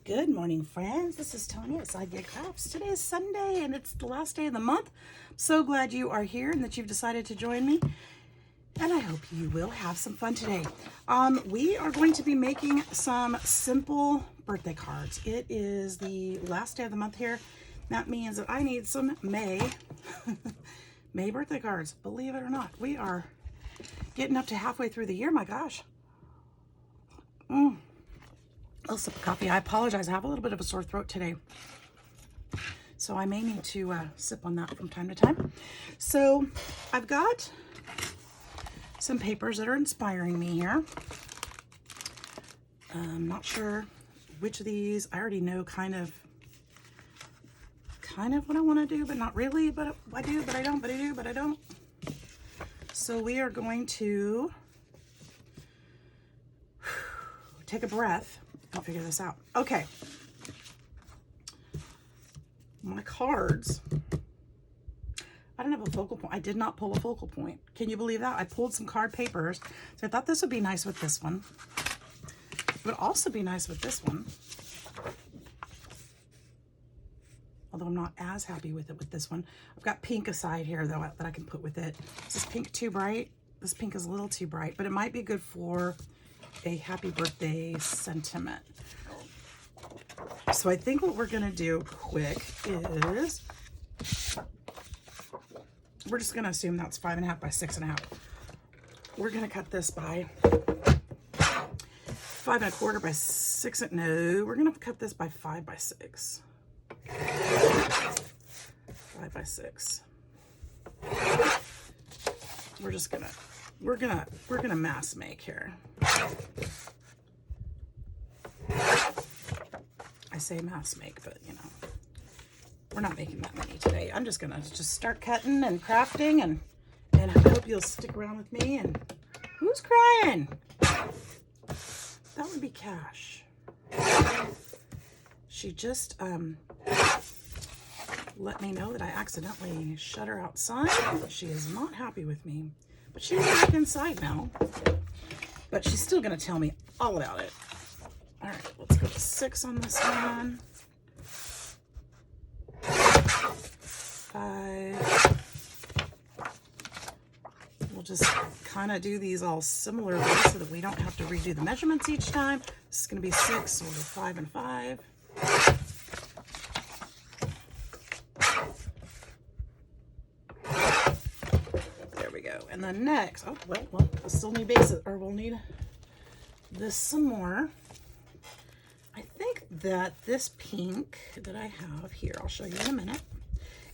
Good morning, friends. This is Tanya at SideGigCrafts. Today is Sunday and it's the last day of the month. I'm so glad you are here and that you've decided to join me. And I hope you will have some fun today. We are going to be making some simple birthday cards. It is the last day of the month here. That means that I need some May birthday cards. Believe it or not, we are getting up to halfway through the year. My gosh. A sip of coffee. I apologize. I have a little bit of a sore throat today, so I may need to sip on that from time to time. So I've got some papers that are inspiring me here. I'm not sure which of these. I already know kind of what I want to do, but not really. But I do, but I don't, but I do, but I don't. So we are going to take a breath. I'll figure this out. Okay. My cards. I don't have a focal point. I did not pull a focal point. Can you believe that? I pulled some card papers. So I thought this would be nice with this one. It would also be nice with this one. Although I'm not as happy with it with this one. I've got pink aside here though that I can put with it. Is this pink too bright? This pink is a little too bright, but it might be good for a happy birthday sentiment. So I think what we're gonna do quick is we're just gonna assume that's 5.5 by 6.5. We're gonna cut this by 5.25 by 6. No, we're gonna cut this by 5 by 6. 5 by 6. We're gonna mass make here. I say mass make, but you know, we're not making that many today. I'm just gonna start cutting and crafting, and I hope you'll stick around with me. And who's crying? That would be Cash. She just let me know that I accidentally shut her outside. She is not happy with me, but she's back inside now. But she's still gonna tell me all about it. All right, let's go to 6 on this one. 5. We'll just kind of do these all similarly so that we don't have to redo the measurements each time. This is going to be 6, so we'll do 5 and 5. There we go. And then next, oh, well, we'll still need bases, or we'll need this some more. I think that this pink that I have here, I'll show you in a minute,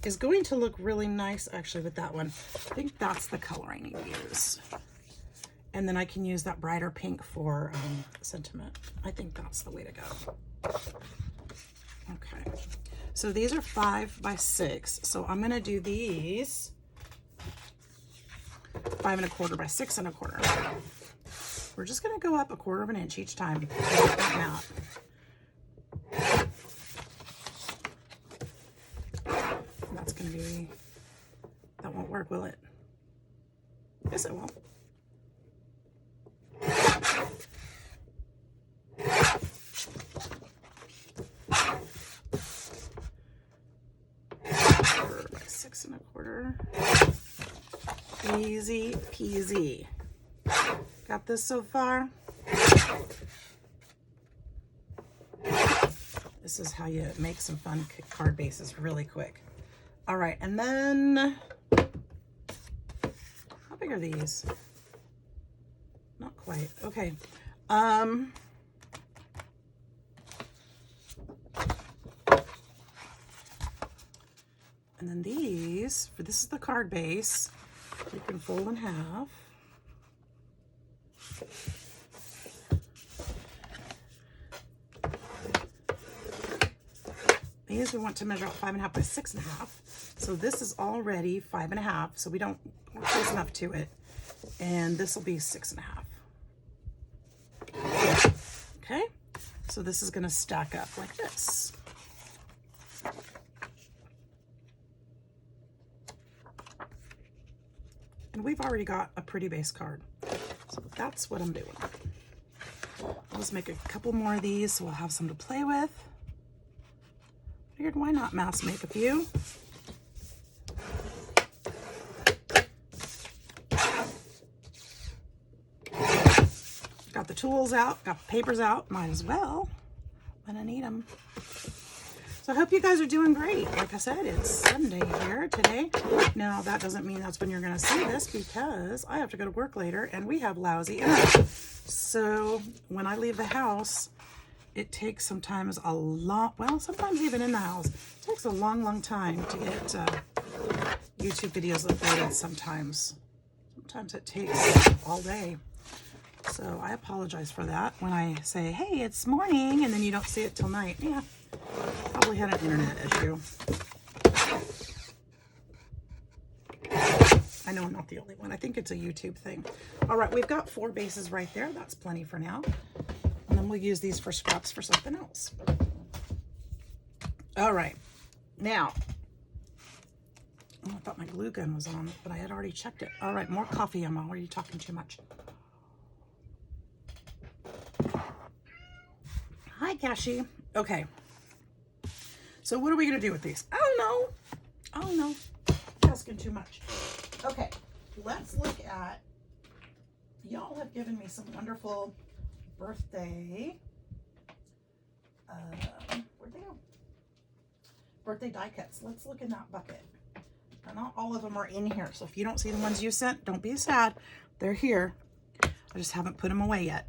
is going to look really nice actually with that one. I think that's the color I need to use. And then I can use that brighter pink for sentiment. I think that's the way to go. Okay, so these are 5 by 6. So I'm gonna do these 5.25 by 6.25. We're just gonna go up 1/4 of an inch each time. That's gonna be, that won't work, will it? Yes, it won't. By 6.25. Easy peasy. Got this so far? This is how you make some fun card bases really quick. All right, and then, how big are these? Not quite, okay. And then these, this is the card base, you can fold in half. These we want to measure out 5.5 by 6.5. So this is already 5.5, so we're close enough to it. And this will be 6.5. Okay, so this is gonna stack up like this. And we've already got a pretty base card. So that's what I'm doing. Let's make a couple more of these so we'll have some to play with. Figured why not mass make a few. Got the tools out, got the papers out, might as well when I need them. So I hope you guys are doing great. Like I said, it's Sunday here today. Now that doesn't mean that's when you're gonna see this, because I have to go to work later and we have lousy internet. So when I leave the house, it takes sometimes a lot, well, sometimes even in the house, it takes a long time to get YouTube videos uploaded sometimes. Sometimes it takes all day. So I apologize for that when I say, hey, it's morning, and then you don't see it till night. Yeah, probably had an internet issue. I know I'm not the only one. I think it's a YouTube thing. All right, we've got 4 bases right there. That's plenty for now. And then we'll use these for scraps for something else. All right, now, oh, I thought my glue gun was on, but I had already checked it. All right, more coffee, Emma. Or are you talking too much? Hi, Cashy. Okay. So what are we going to do with these? I don't know. I don't know. Asking too much. Okay. Let's look at, y'all have given me some wonderful birthday, where'd they go? Birthday die cuts. Let's look in that bucket. Now, not all of them are in here. So if you don't see the ones you sent, don't be sad. They're here. I just haven't put them away yet.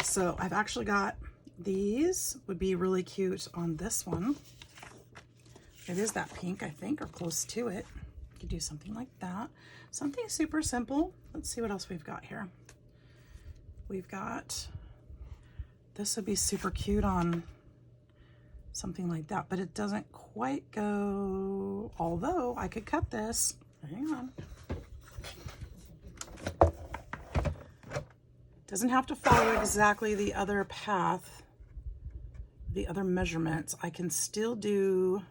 So I've actually got, these would be really cute on this one. It is that pink, I think, or close to it. You could do something like that. Something super simple. Let's see what else we've got here. We've got, this would be super cute on something like that, but it doesn't quite go, although I could cut this. Hang on. Doesn't have to follow exactly the other path, the other measurements. I can still do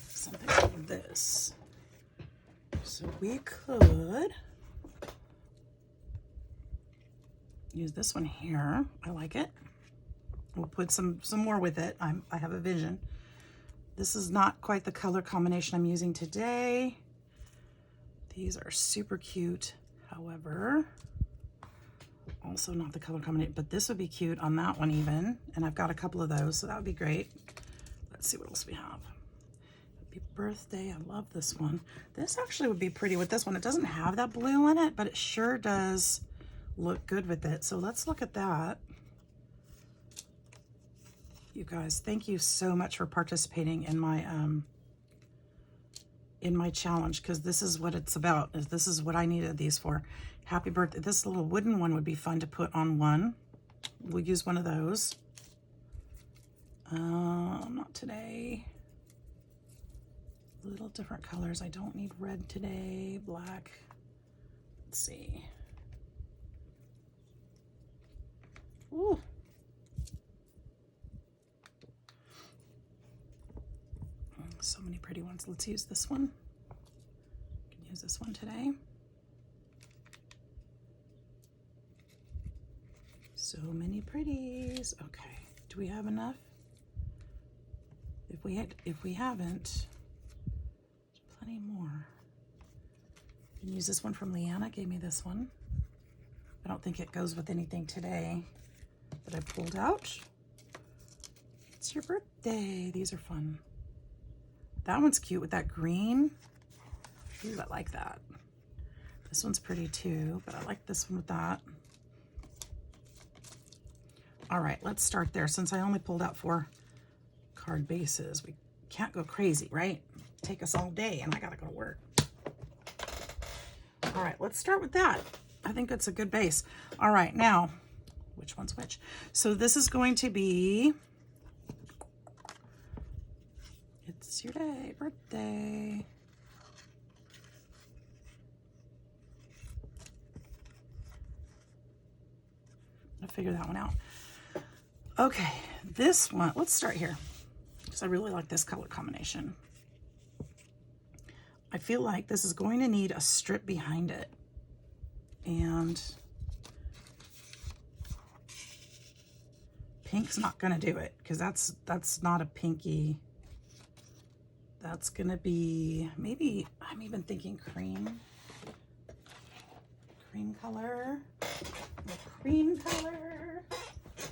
something like this. So we could use this one here. I like it. We'll put some more with it. I have a vision. This is not quite the color combination I'm using today. These are super cute, however, also not the color combination, but this would be cute on that one even. And I've got a couple of those, so that would be great. Let's see what else we have. Happy birthday, I love this one. This actually would be pretty with this one. It doesn't have that blue in it, but it sure does look good with it. So let's look at that. You guys, thank you so much for participating in my challenge, because this is what it's about. This is what I needed these for. Happy birthday. This little wooden one would be fun to put on one. We'll use one of those. Not today. Little different colors. I don't need red today. Black. Let's see. Ooh. So many pretty ones. Let's use this one. We can use this one today. So many pretties. Okay, do we have enough? If we haven't, there's plenty more. You can use this one from Leanna. Gave me this one. I don't think it goes with anything today that I pulled out. It's your birthday. These are fun. That one's cute with that green. Ooh, I like that. This one's pretty too, but I like this one with that. All right, let's start there. Since I only pulled out 4 card bases, we can't go crazy, right? Take us all day and I gotta go to work. All right, let's start with that. I think that's a good base. All right, now, which one's which? So this is going to be, it's your day, birthday. I'll figure that one out. Okay, this one, let's start here because I really like this color combination. I feel like this is going to need a strip behind it. and pink's not gonna do it because that's not a pinky. That's gonna be, maybe, I'm even thinking cream color. The cream color.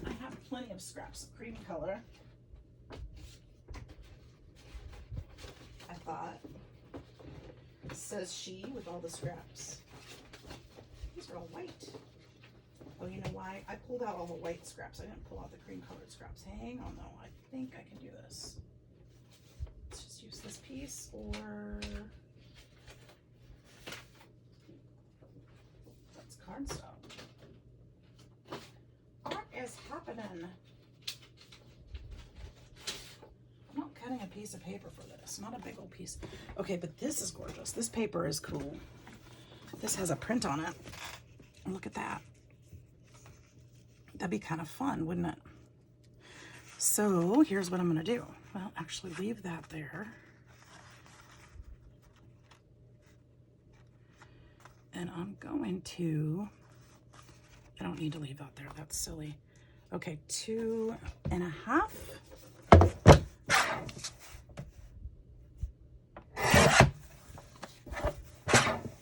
I have plenty of scraps of cream color. I thought. Says she with all the scraps. These are all white. Oh, you know why? I pulled out all the white scraps. I didn't pull out the cream colored scraps. Hang on though. I think I can do this. Let's just use this piece, or that's cardstock. What is happening? I'm not cutting a piece of paper for this. Not a big old piece. Okay, but this is gorgeous. This paper is cool. This has a print on it. Look at that. That'd be kind of fun, wouldn't it? So here's what I'm gonna do. Well, actually leave that there. And I'm going to, I don't need to leave that there, that's silly. Okay, 2.5.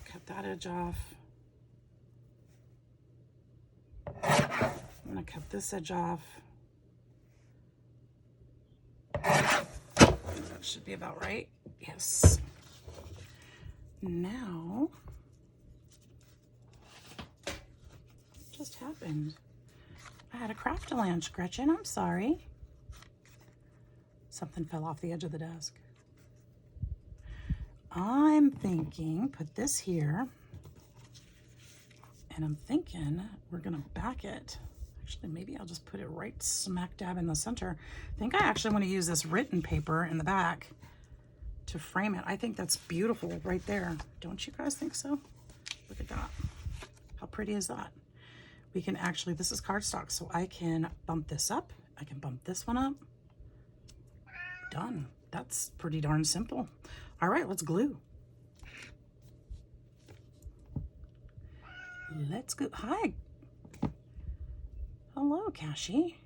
Cut that edge off. I'm gonna cut this edge off. That should be about right. Yes. Now, what just happened? I had a craft lunch, Gretchen. I'm sorry. Something fell off the edge of the desk. I'm thinking, put this here, and I'm thinking we're gonna back it. Actually, maybe I'll just put it right smack dab in the center. I think I actually want to use this written paper in the back to frame it. I think that's beautiful right there. Don't you guys think so? Look at that. How pretty is that? We can actually, this is cardstock, so I can bump this up. I can bump this one up. Done. That's pretty darn simple. All right, let's glue. Let's go. Hi. Hello, Cassie.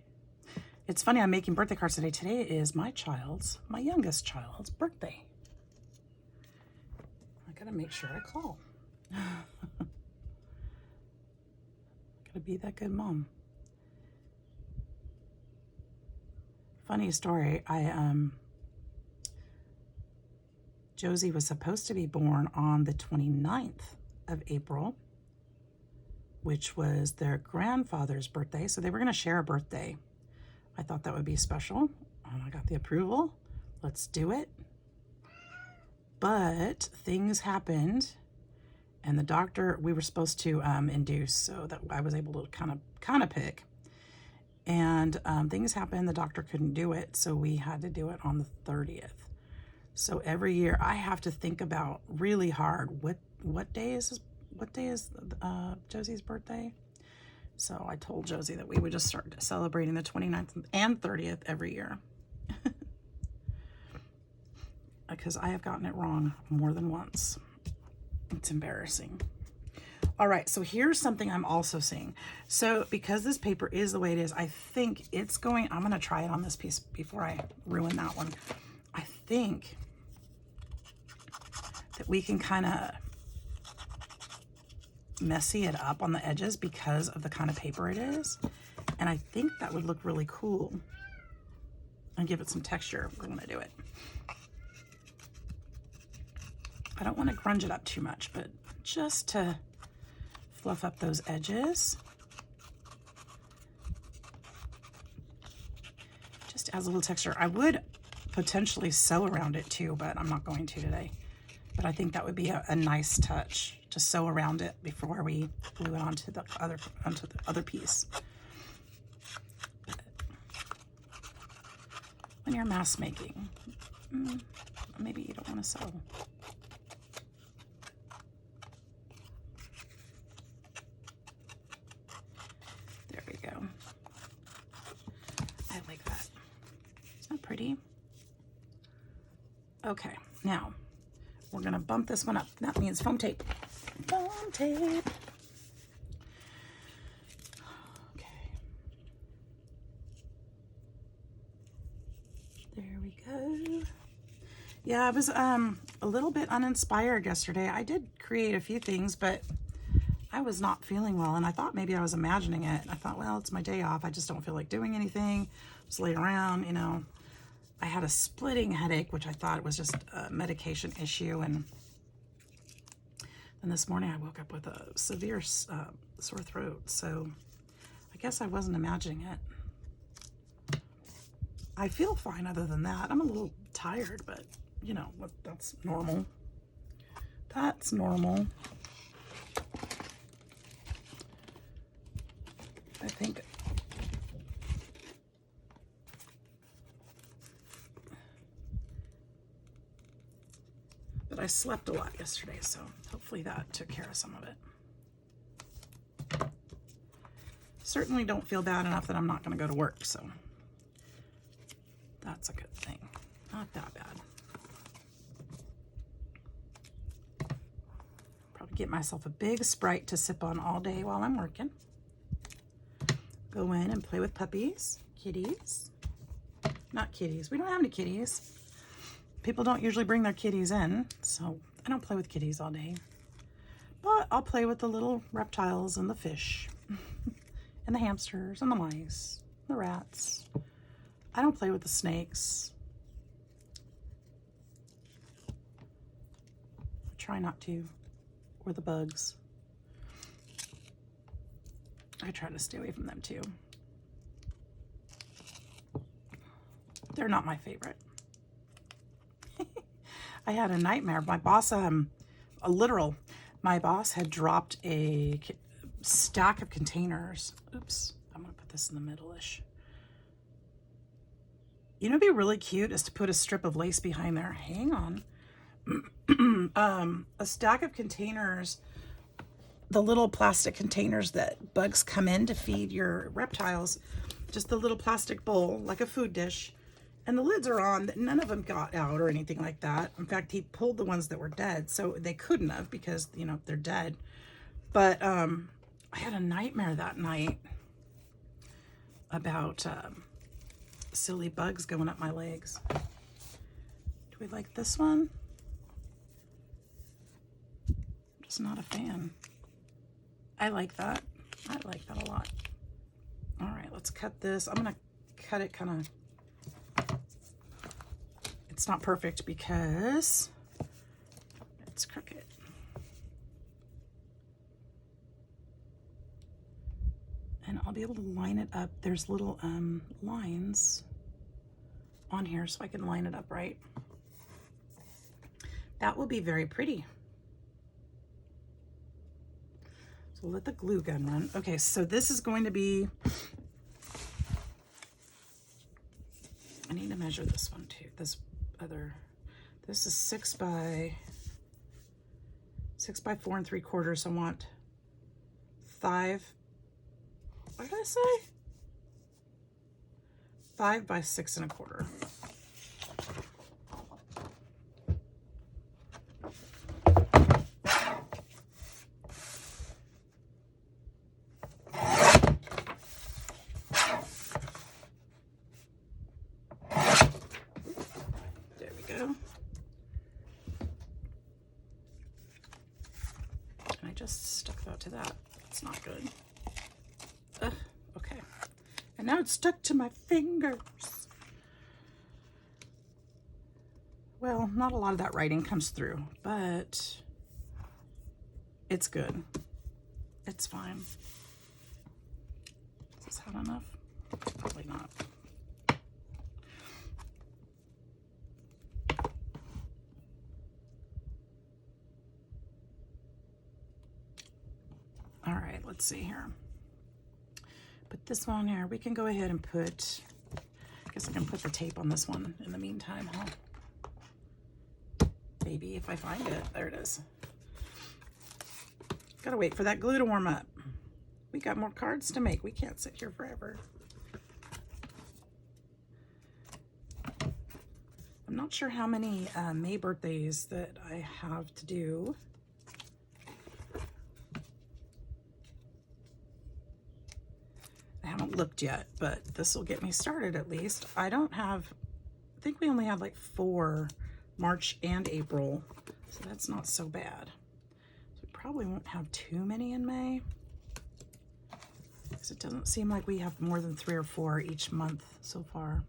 It's funny, I'm making birthday cards today. Today is my youngest child's birthday. I gotta make sure I call. Gotta be that good mom. Funny story, Josie was supposed to be born on the 29th of April, which was their grandfather's birthday. So they were gonna share a birthday. I thought that would be special. And I got the approval. Let's do it. But things happened, and the doctor, we were supposed to induce, so that I was able to kind of pick. And things happened, the doctor couldn't do it, so we had to do it on the 30th. So every year I have to think about really hard what day is Josie's birthday. So I told Josie that we would just start celebrating the 29th and 30th every year. Because I have gotten it wrong more than once. It's embarrassing. All right, so here's something I'm also seeing. So because this paper is the way it is, I think it's going, I'm gonna try it on this piece before I ruin that one. I think that we can kind of messy it up on the edges because of the kind of paper it is. And I think that would look really cool and give it some texture. We're gonna do it. I don't want to grunge it up too much, but just to fluff up those edges. Just adds a little texture. I would potentially sew around it too, but I'm not going to today. But I think that would be a nice touch to sew around it before we glue it onto the other piece. But when you're mask making, maybe you don't want to sew. There we go. I like that. Isn't that pretty? Okay, now we're gonna bump this one up. That means foam tape. Foam tape. There we go. Yeah, I was a little bit uninspired yesterday. I did create a few things, but I was not feeling well, and I thought maybe I was imagining it. I thought, well, it's my day off. I just don't feel like doing anything. Just lay around, you know. I had a splitting headache, which I thought was just a medication issue, and then this morning I woke up with a severe sore throat, so I guess I wasn't imagining it. I feel fine other than that. I'm a little tired, but you know, that's normal. That's normal. I think but I slept a lot yesterday, so hopefully that took care of some of it. Certainly don't feel bad enough that I'm not going to go to work, so that's a good thing. Not that bad. Probably get myself a big Sprite to sip on all day while I'm working. Go in and play with puppies, kitties. Not kitties. We don't have any kitties. People don't usually bring their kitties in, so I don't play with kitties all day. But I'll play with the little reptiles and the fish and the hamsters and the mice, the rats. I don't play with the snakes. I try not to, or the bugs. I try to stay away from them too. They're not my favorite. I had a nightmare. My boss, my boss had dropped a stack of containers. Oops, I'm gonna put this in the middle-ish. You know, what'd be really cute is to put a strip of lace behind there. Hang on. A stack of containers, the little plastic containers that bugs come in to feed your reptiles, just the little plastic bowl, like a food dish. And the lids are on. None of them got out or anything like that. In fact, he pulled the ones that were dead, so they couldn't have because, you know, they're dead. But I had a nightmare that night about silly bugs going up my legs. Do we like this one? I'm just not a fan. I like that. I like that a lot. All right, let's cut this. I'm gonna cut it kind of, it's not perfect because it's crooked. And I'll be able to line it up. There's little lines on here so I can line it up right. That will be very pretty. So we'll let the glue gun run. Okay, so this is going to be, I need to measure this one too. This is 6 by 4 3/4. I want 5, what did I say? 5 by 6 1/4. There we go. And I just stuck that to that. It's not good. Okay. And now it's stuck to my fingers. Well, not a lot of that writing comes through, but it's good. It's fine. Is this hot enough? Probably not. All right, let's see here. Put this one here. We can go ahead and put, I guess I can put the tape on this one in the meantime, huh? Maybe if I find it. There it is. Gotta wait for that glue to warm up. We got more cards to make. We can't sit here forever. I'm not sure how many May birthdays that I have to do. I haven't looked yet, but this will get me started at least. I don't have think we only had like 4 March and April, so that's not so bad. So we probably won't have too many in May, because it doesn't seem like we have more than 3 or 4 each month so far.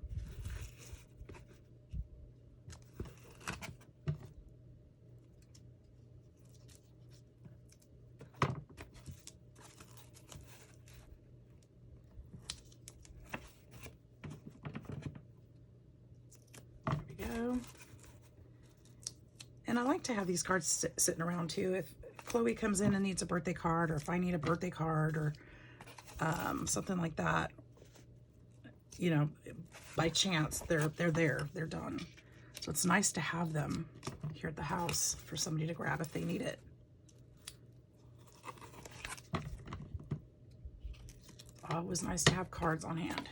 And I like to have these cards sitting around too. If Chloe comes in and needs a birthday card, or if I need a birthday card, or something like that, you know, by chance, they're there, they're done. So it's nice to have them here at the house for somebody to grab if they need it. Always nice to have cards on hand,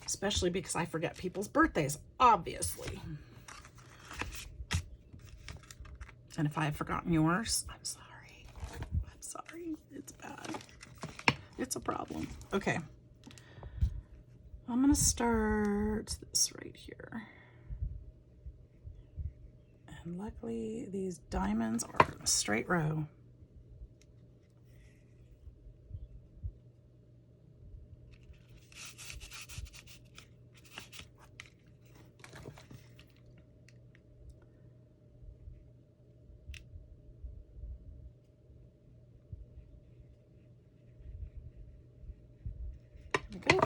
especially because I forget people's birthdays, obviously. And if I have forgotten yours, I'm sorry. I'm sorry. It's bad. It's a problem. Okay. I'm going to start this right here. And luckily, these diamonds are in a straight row. Okay.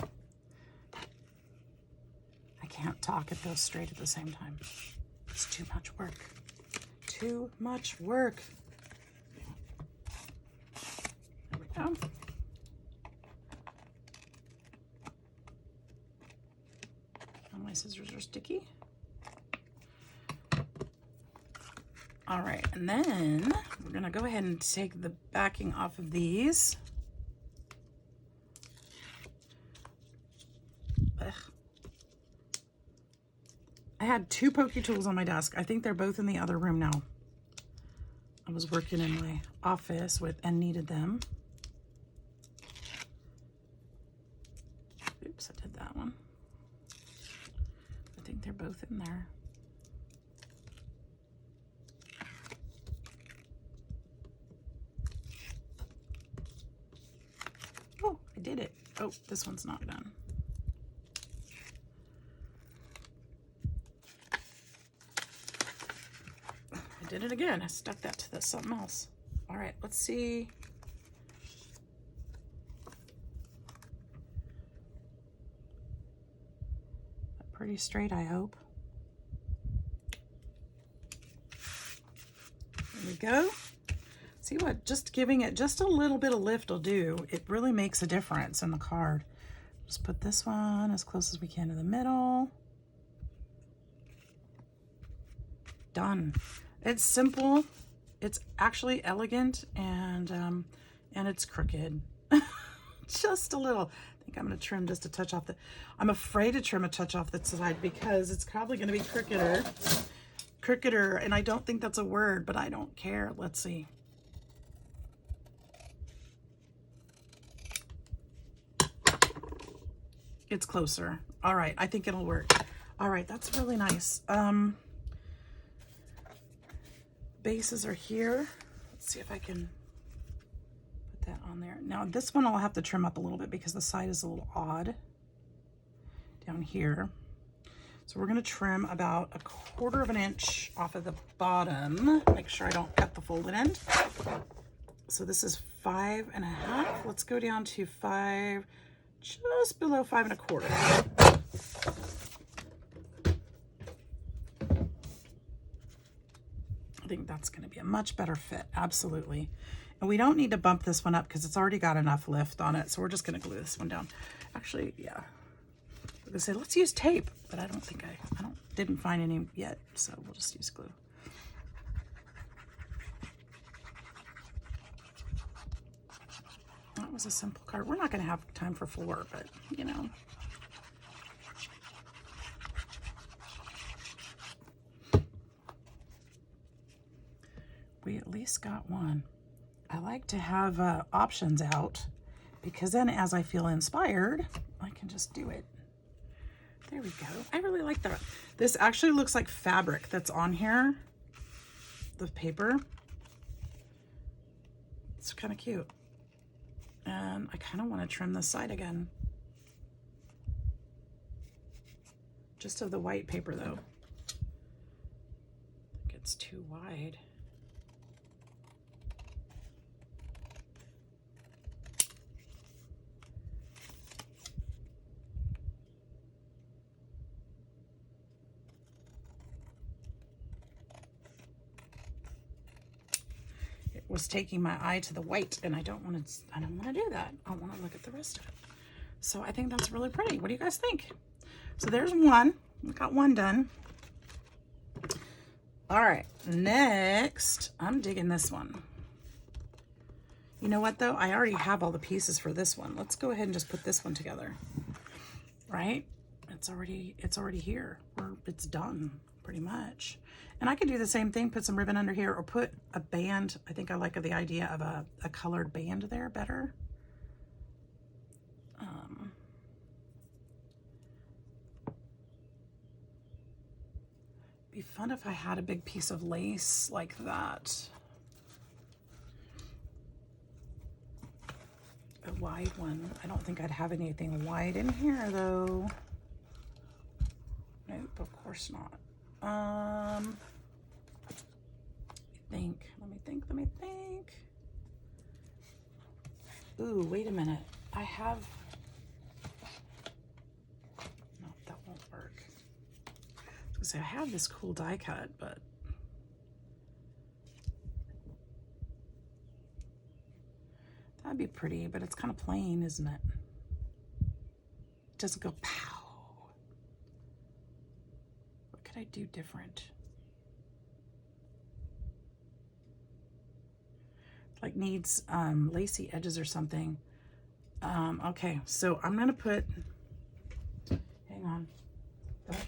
I can't talk and go straight at the same time. It's too much work. Too much work. There we go. Oh, my scissors are sticky. All right, and then we're gonna go ahead and take the backing off of these. Ugh. I had 2 pokey tools on my desk. I think they're both in the other room now. I was working in my office with and needed them. Oops, I did that one. I think they're both in there. Oh, I did it. Oh, this one's not done. I did it again. I stuck that to something else. All right, let's see. Pretty straight, I hope. There we go. See what just giving it just a little bit of lift will do. It really makes a difference in the card. Just put this one as close as we can to the middle. Done. It's simple. It's actually elegant, and it's crooked. Just a little. I think I'm going to trim just a touch off the. I'm afraid to trim a touch off the side because it's probably going to be crookeder, and I don't think that's a word, but I don't care. Let's see. It's closer. All right, I think it'll work. All right, that's really nice. Bases are here. Let's see if I can put that on there. Now this one I'll have to trim up a little bit because the side is a little odd down here. So we're going to trim about 1/4 of an inch off of the bottom. Make sure I don't cut the folded end. So this is 5.5. Let's go down to 5, just below 5 1/4. I think that's going to be a much better fit. Absolutely. And we don't need to bump this one up because it's already got enough lift on it. So we're just going to glue this one down. Actually, yeah. I was going to say, let's use tape, but I don't think didn't find any yet. So we'll just use glue. That was a simple card. We're not going to have time for 4, but you know. We at least got one. I like to have options out because then as I feel inspired, I can just do it. There we go. I really like that. This actually looks like fabric that's on here, the paper. It's kind of cute. And I kind of want to trim this side again. Just of the white paper though. I think it's too wide. Was taking my eye to the white, and I don't want to do that. I want to look at the rest of it. So I think that's really pretty. What do you guys think? So there's one. We got one done. All right, next I'm digging this one. You know what though? I already have all the pieces for this one. Let's go ahead and just put this one together. Right? It's already here, or it's done pretty much. And I could do the same thing, put some ribbon under here, or put a band. I think I like the idea of a colored band there better. Be fun if I had a big piece of lace like that. A wide one. I don't think I'd have anything wide in here though. Nope, of course not. Let me think. Ooh, wait a minute. I have, no, that won't work. I was gonna say, I have this cool die cut, but that'd be pretty, but it's kind of plain, isn't it? It doesn't go pow. What could I do different? Like needs lacy edges or something. Okay, so I'm gonna put, hang on, don't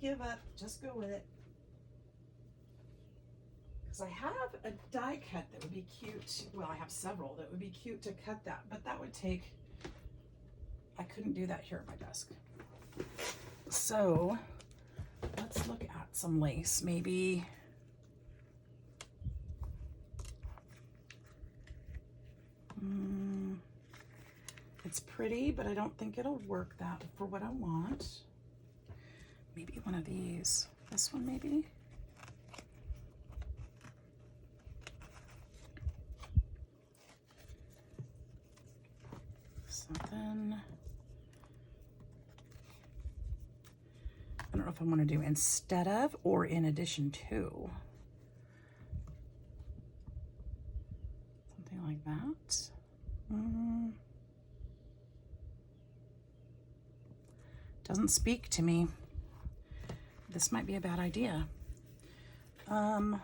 give up, just go with it. Because I have a die cut that would be cute. Well, I have several that would be cute to cut that, but that would take, I couldn't do that here at my desk. So let's look at some lace, maybe. It's pretty, but I don't think it'll work that for what I want. Maybe one of these. This one maybe. Something. I don't know if I want to do instead of or in addition to. Something like that. Doesn't speak to me. This might be a bad idea. Not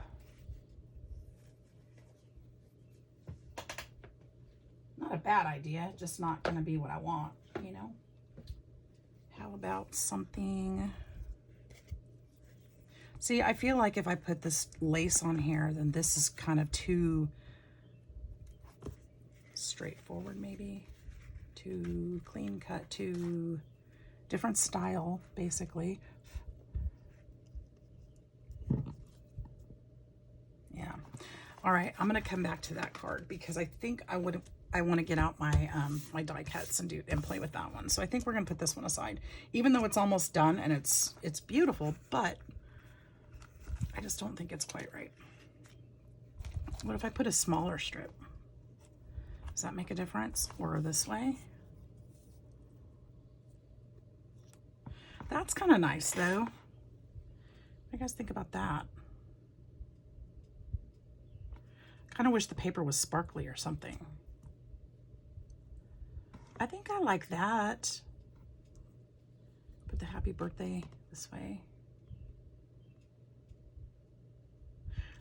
a bad idea, just not gonna be what I want, you know? How about something? See, I feel like if I put this lace on here, then this is kind of too straightforward, maybe. Too clean cut, too different style, basically. Yeah. All right, I'm gonna come back to that card because I think I want to get out my my die cuts and play with that one. So I think we're gonna put this one aside, even though it's almost done and it's beautiful, but I just don't think it's quite right. What if I put a smaller strip? Does that make a difference? Or this way? That's kind of nice though. What do you guys think about that? Kind of wish the paper was sparkly or something. I think I like that. Put the happy birthday this way.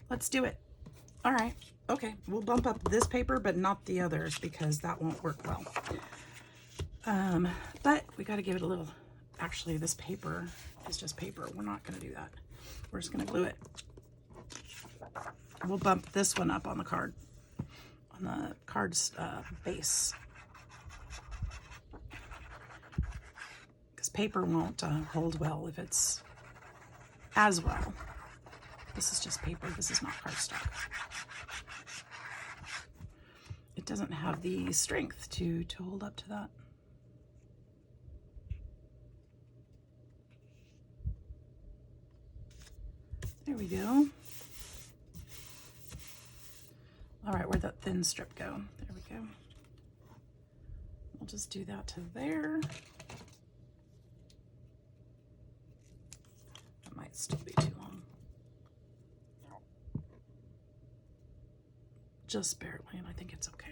Let's do it. All right. Okay. We'll bump up this paper, but not the others because that won't work well. But we got to give it a little, actually this paper is just paper. We're not going to do that. We're just going to glue it. We'll bump this one up on the card, on the card's base. Because paper won't hold well if it's as well. This is just paper. This is not cardstock. It doesn't have the strength to hold up to that. There we go. All right, where'd that thin strip go? There we go. We'll just do that to there. That might still be too long. Just barely, and I think it's okay.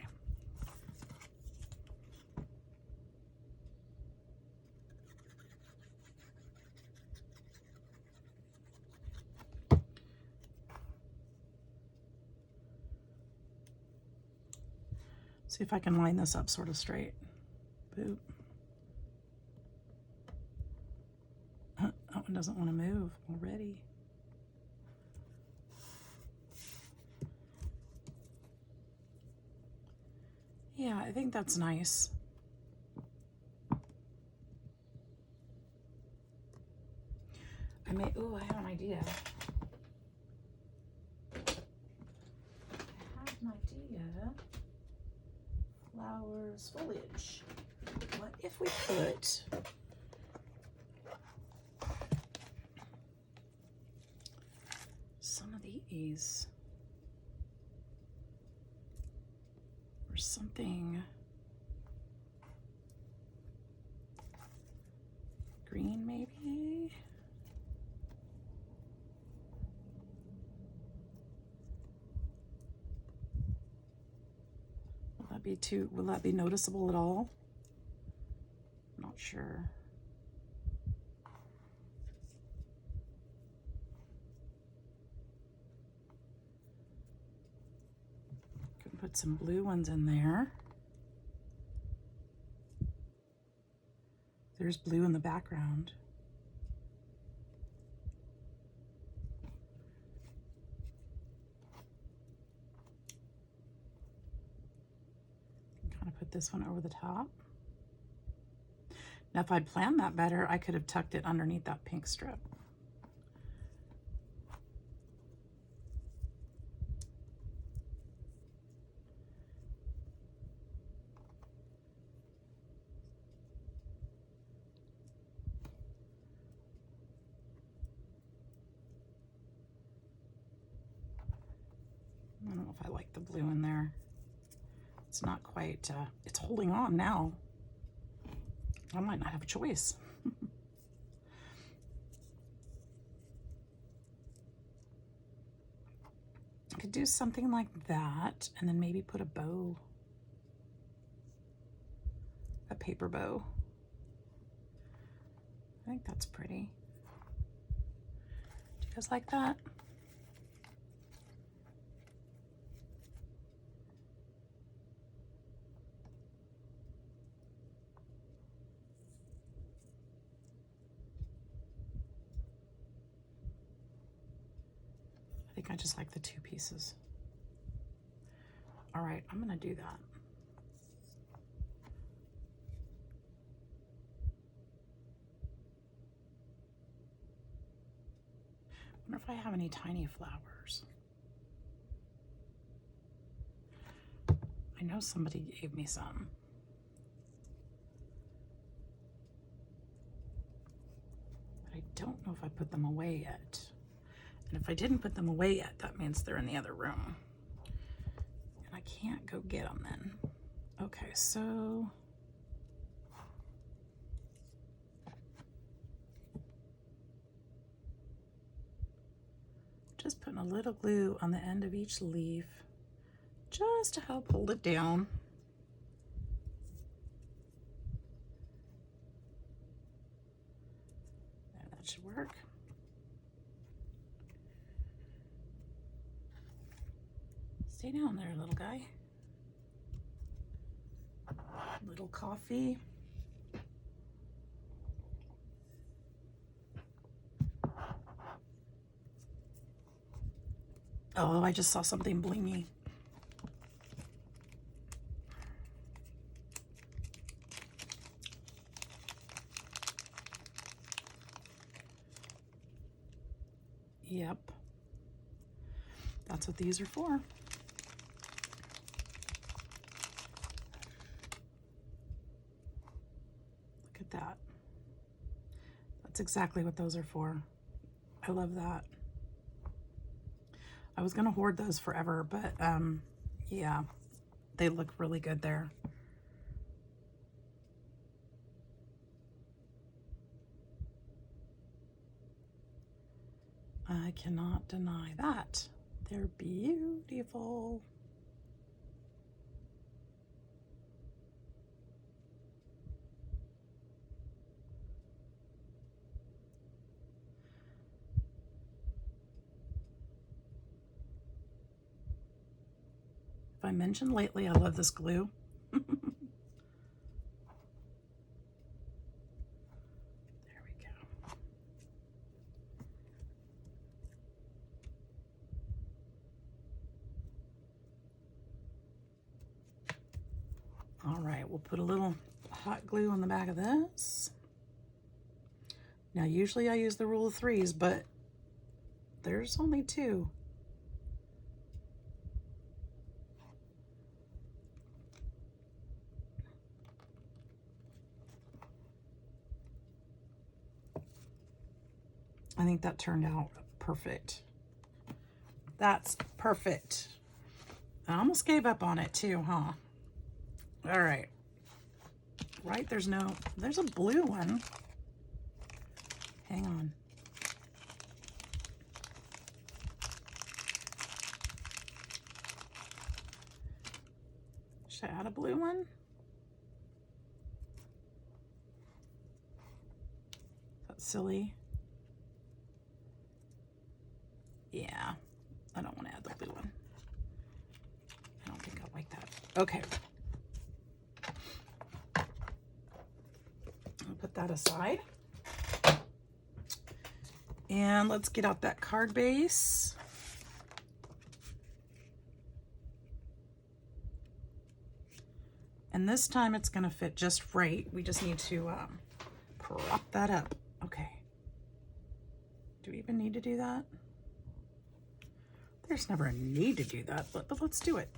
See if I can line this up sort of straight. Boop. That one doesn't want to move already. Yeah, I think that's nice. Ooh, I have an idea. Flowers, foliage. What if we put some of these or something green maybe? Will that be noticeable at all? I'm not sure. Could put some blue ones in there. There's blue in the background. Put this one over the top. Now if I'd planned that better, I could have tucked it underneath that pink strip. I don't know if I like the blue in there. It's not quite, it's holding on now. I might not have a choice. I could do something like that and then maybe put a bow, a paper bow. I think that's pretty. Do you guys like that? I think I just like the two pieces. All right, I'm gonna do that. I wonder if I have any tiny flowers. I know somebody gave me some. But I don't know if I put them away yet. And if I didn't put them away yet, that means they're in the other room. And I can't go get them then. Okay, so just putting a little glue on the end of each leaf just to help hold it down. There, that should work. Stay down there, little guy. Little coffee. Oh, I just saw something blingy. Yep. That's what these are for. Look at that. That's exactly what those are for. I love that. I was gonna hoard those forever, but yeah, they look really good there. I cannot deny that. They're beautiful. If I mentioned lately, I love this glue. There we go. All right, we'll put a little hot glue on the back of this. Now, usually I use the rule of threes, but there's only two. I think that turned out perfect. That's perfect. I almost gave up on it too, huh? All right. Right, there's a blue one. Hang on. Should I add a blue one? That's silly. Yeah, I don't want to add the blue one. I don't think I like that. Okay. I'll put that aside. And let's get out that card base. And this time it's going to fit just right. We just need to prop that up. Okay. Do we even need to do that? There's never a need to do that, but let's do it.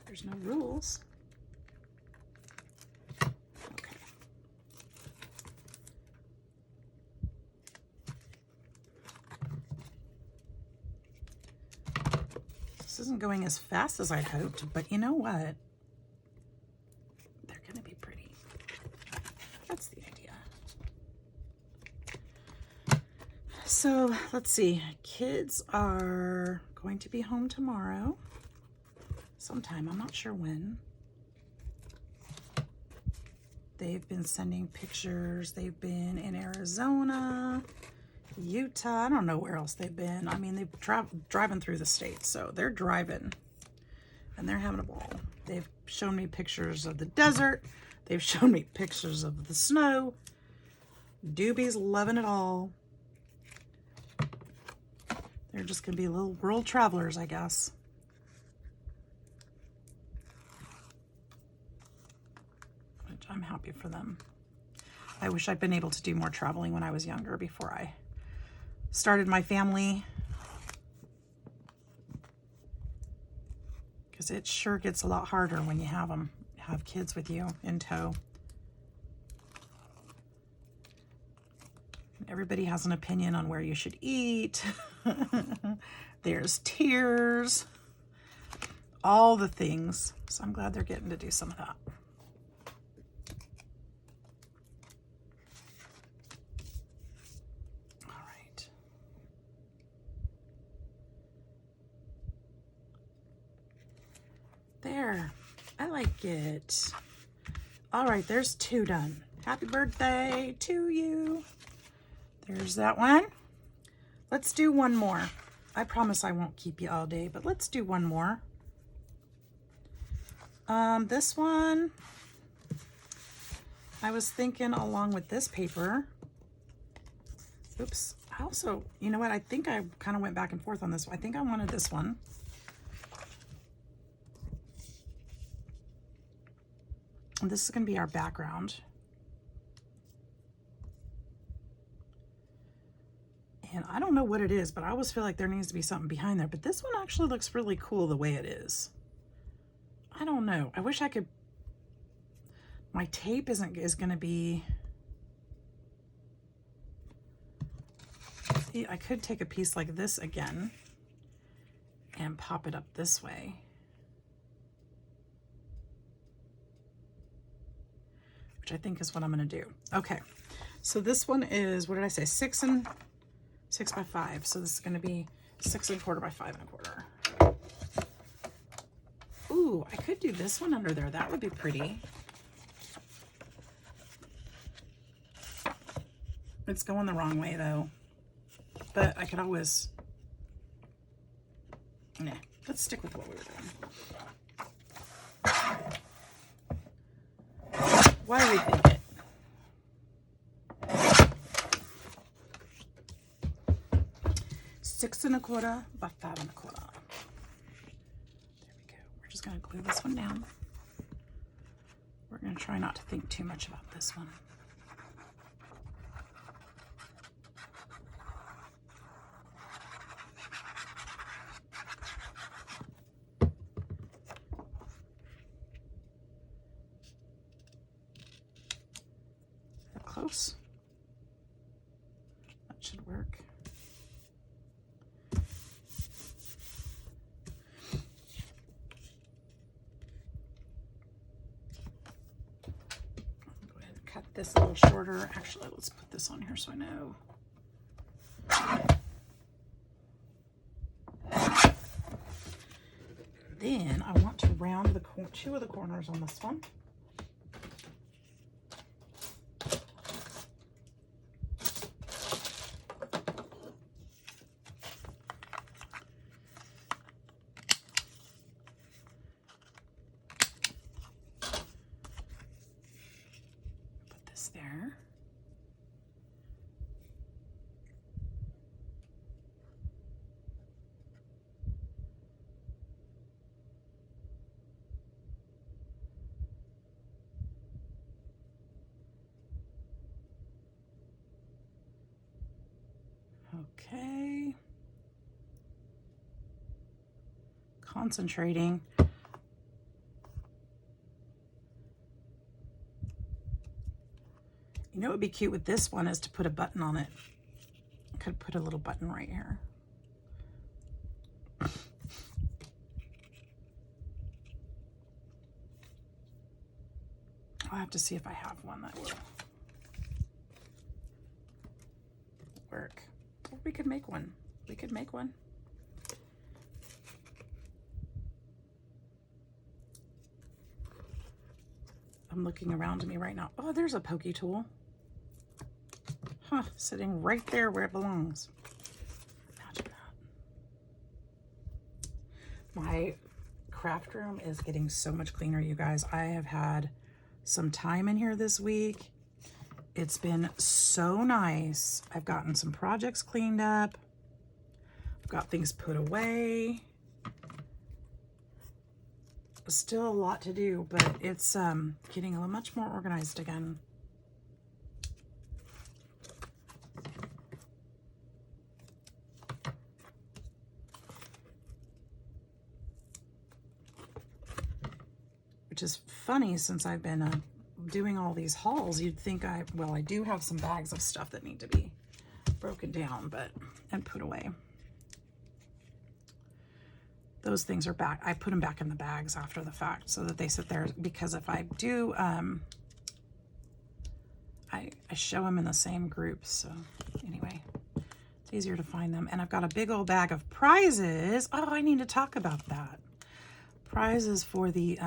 There's no rules. Okay. This isn't going as fast as I'd hoped, but you know what? They're going to be pretty. That's the idea. So let's see. Kids are going to be home tomorrow. Sometime, I'm not sure when. They've been sending pictures. They've been in Arizona, Utah. I don't know where else they've been. I mean, they've driving through the states, so they're driving and they're having a ball. They've shown me pictures of the desert. They've shown me pictures of the snow. Doobie's loving it all. They're just gonna be little world travelers, I guess. I'm happy for them. I wish I'd been able to do more traveling when I was younger before I started my family, because it sure gets a lot harder when you have kids with you in tow. Everybody has an opinion on where you should eat. There's tears, all the things. So I'm glad they're getting to do some of that. There, I like it. All right, there's two done. Happy birthday to you. There's that one. Let's do one more. I promise I won't keep you all day, but let's do one more. This one, I was thinking along with this paper. Oops. I also, you know what? I think I kind of went back and forth on this one. I think I wanted this one. This is going to be our background. And I don't know what it is, but I always feel like there needs to be something behind there. But this one actually looks really cool the way it is. I don't know. I wish I could. My tape is going to be. See, I could take a piece like this again and pop it up this way. Which I think is what I'm going to do. Okay. So this one is, what did I say? 6 by 5. So this is going to be 6 1/4 by 5 1/4. Ooh, I could do this one under there. That would be pretty. It's going the wrong way though. But I could always, nah, let's stick with what we were doing. Why rethink it? Six 1/4 by 5 1/4. There we go. We're just going to glue this one down. We're going to try not to think too much about this one. Close. That should work. Go ahead and cut this a little shorter. Actually, let's put this on here so I know. Then I want to round the 2 of the corners on this one. There. Okay. Concentrating. You know what would be cute with this one is to put a button on it. I could put a little button right here. I'll have to see if I have one that will work. Or we could make one. We could make one. I'm looking around to me right now. Oh, there's a pokey tool. Huh, sitting right there where it belongs. Imagine that. My craft room is getting so much cleaner, you guys. I have had some time in here this week. It's been so nice. I've gotten some projects cleaned up. I've got things put away. Still a lot to do, but it's getting a much more organized again. Which is funny, since I've been doing all these hauls, you'd think I do have some bags of stuff that need to be broken down and put away. Those things are back. I put them back in the bags after the fact so that they sit there, because if I do, I show them in the same groups. So anyway, it's easier to find them. And I've got a big old bag of prizes. Oh, I need to talk about that. Prizes for the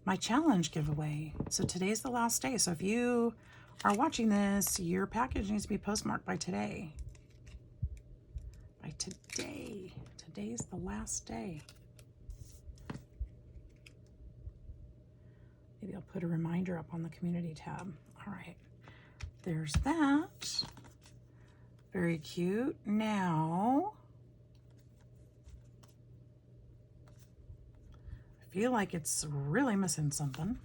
my challenge giveaway. So today's the last day. So if you are watching this, your package needs to be postmarked by today. By today. Today's the last day. Maybe I'll put a reminder up on the community tab. All right, there's that. Very cute. Now, I feel like it's really missing something.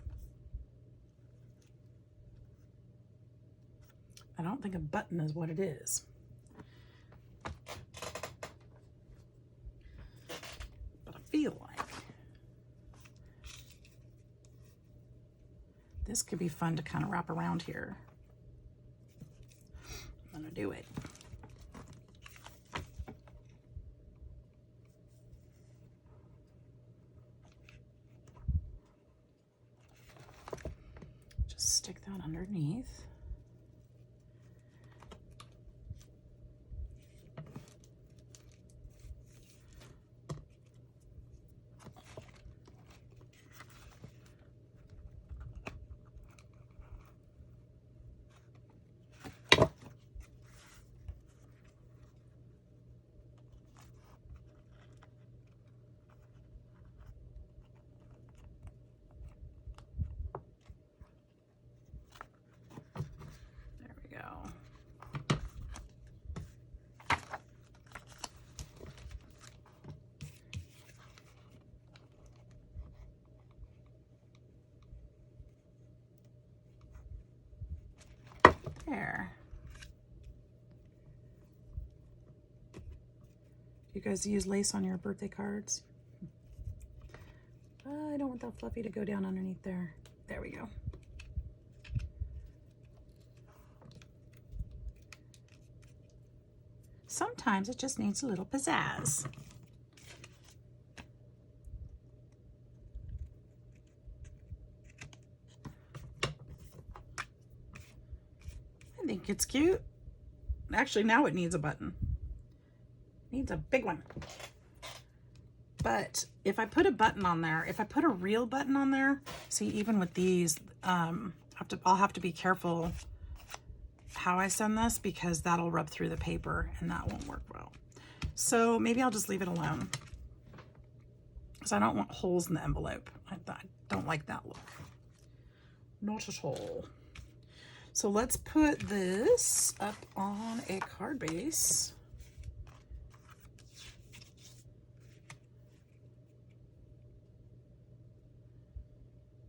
I don't think a button is what it is. But I feel like this could be fun to kind of wrap around here. I'm gonna do it. Just stick that underneath. There. You guys use lace on your birthday cards? I don't want that fluffy to go down underneath there. There we go. Sometimes it just needs a little pizzazz. I think it's cute. Actually, now it needs a button. It needs a big one. But if I put a button on there, if I put a real button on there, see, even with these, I'll have to be careful how I send this, because that'll rub through the paper and that won't work well. So maybe I'll just leave it alone, because I don't want holes in the envelope. I don't like that look. Not at all. So let's put this up on a card base.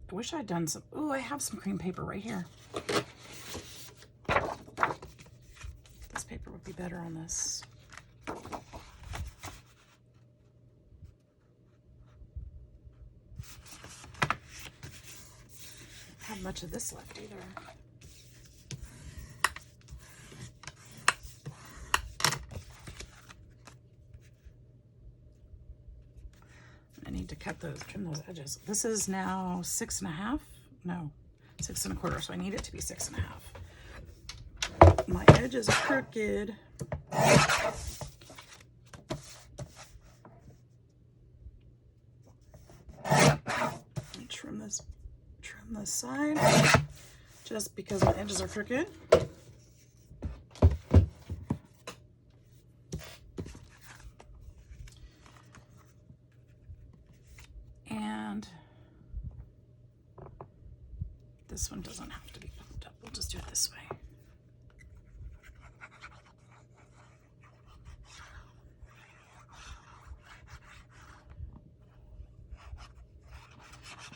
I wish I'd done some, oh, I have some cream paper right here. This paper would be better on this. I don't have much of this left either. I need to cut those, trim those edges. This is now 6.5, no, 6 1/4, so I need it to be 6.5. My edges are crooked. Let me trim this side, just because my edges are crooked. This one doesn't have to be pumped up. We'll just do it this way.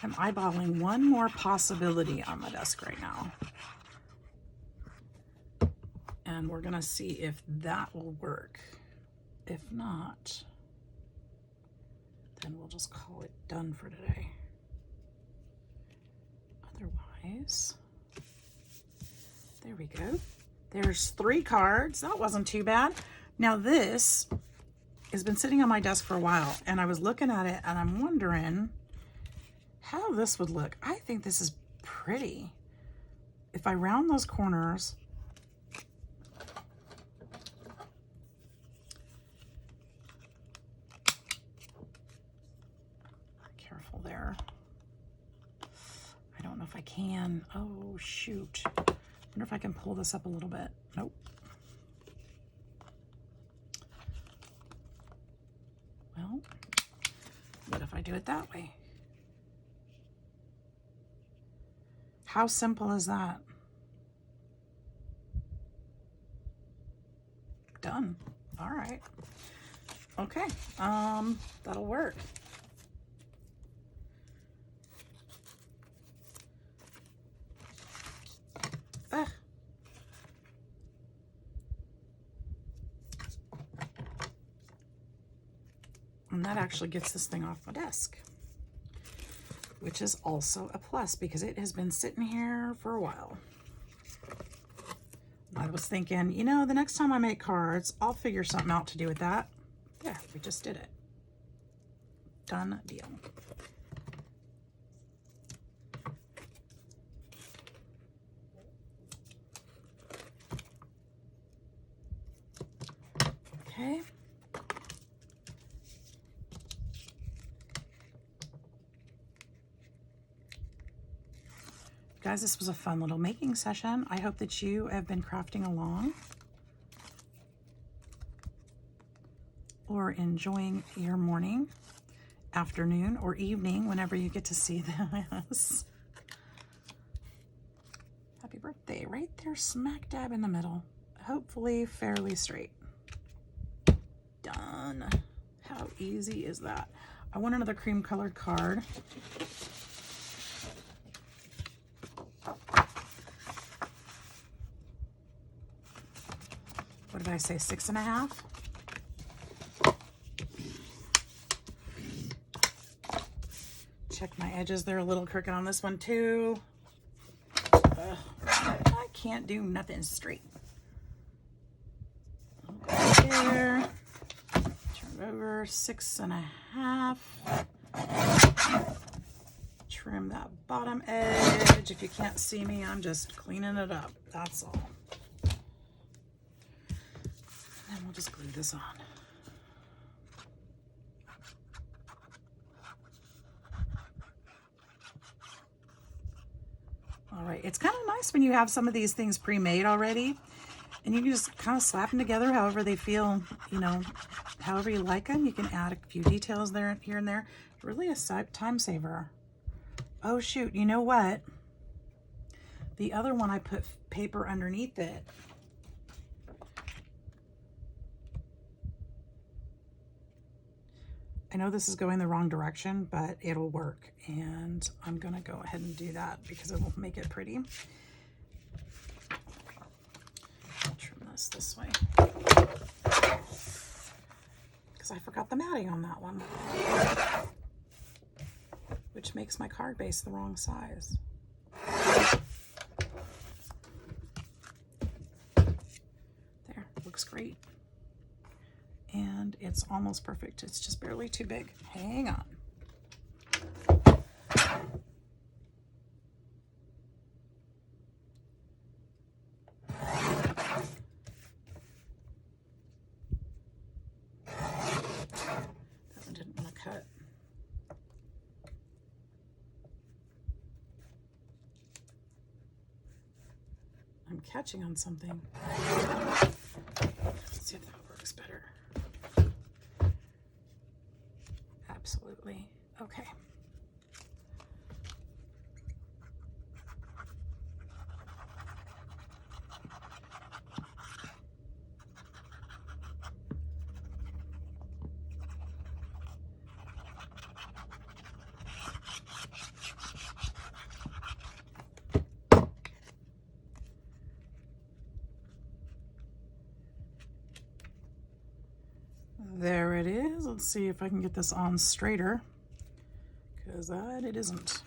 I'm eyeballing one more possibility on my desk right now. And we're gonna see if that will work. If not, then we'll just call it done for today. Otherwise, there we go. There's 3 cards. That wasn't too bad. Now this has been sitting on my desk for a while, and I was looking at it and I'm wondering how this would look. I think this is pretty. If I round those corners, careful there. I don't know if I can. Oh, shoot. I wonder if I can pull this up a little bit. Nope. Well, what if I do it that way? How simple is that? Done. All right. Okay. That'll work. And that actually gets this thing off my desk, which is also a plus because it has been sitting here for a while. I was thinking, you know, the next time I make cards, I'll figure something out to do with that. Yeah, we just did it. Done deal. Okay. Guys, this was a fun little making session. I hope that you have been crafting along or enjoying your morning, afternoon, or evening whenever you get to see this. Happy birthday right there, smack dab in the middle. Hopefully fairly straight. Done. How easy is that? I want another cream colored card. What did I say, 6.5? Check my edges, they're a little crooked on this one too. I can't do nothing straight. Okay, there. Turn it over, 6.5. Trim that bottom edge. If you can't see me, I'm just cleaning it up, that's all. And we'll just glue this on. All right, it's kind of nice when you have some of these things pre-made already, and you can just kind of slap them together however they feel, you know, however you like them. You can add a few details there, here and there. Really a time saver. Oh shoot, you know what? The other one I put paper underneath it. I know this is going the wrong direction, but it'll work. And I'm gonna go ahead and do that because it will make it pretty. I'll trim this way. Because I forgot the matting on that one. Which makes my card base the wrong size. There, looks great. And it's almost perfect. It's just barely too big. Hang on. That one didn't want to cut. I'm catching on something. Let's see if that works better. Absolutely. Okay. There it is. Let's see if I can get this on straighter, because that it isn't.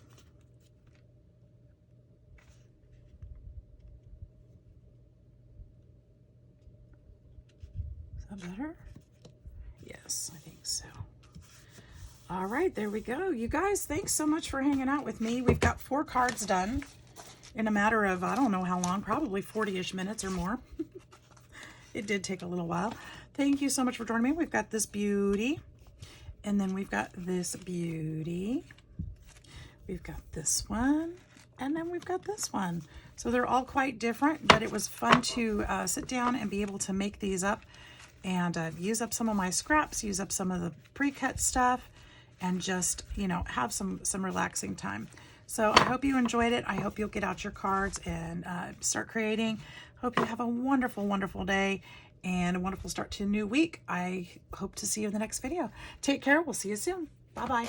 Is that better? Yes, I think so. All right, there we go. You guys, thanks so much for hanging out with me. We've got 4 cards done in a matter of, I don't know how long, probably 40-ish minutes or more. It did take a little while. Thank you so much for joining me. We've got this beauty, and then we've got this beauty. We've got this one, and then we've got this one. So they're all quite different, but it was fun to sit down and be able to make these up and use up some of my scraps, use up some of the pre-cut stuff, and just, you know, have some relaxing time. So I hope you enjoyed it. I hope you'll get out your cards and start creating. Hope you have a wonderful, wonderful day and a wonderful start to a new week. I hope to see you in the next video. Take care. We'll see you soon. Bye-bye.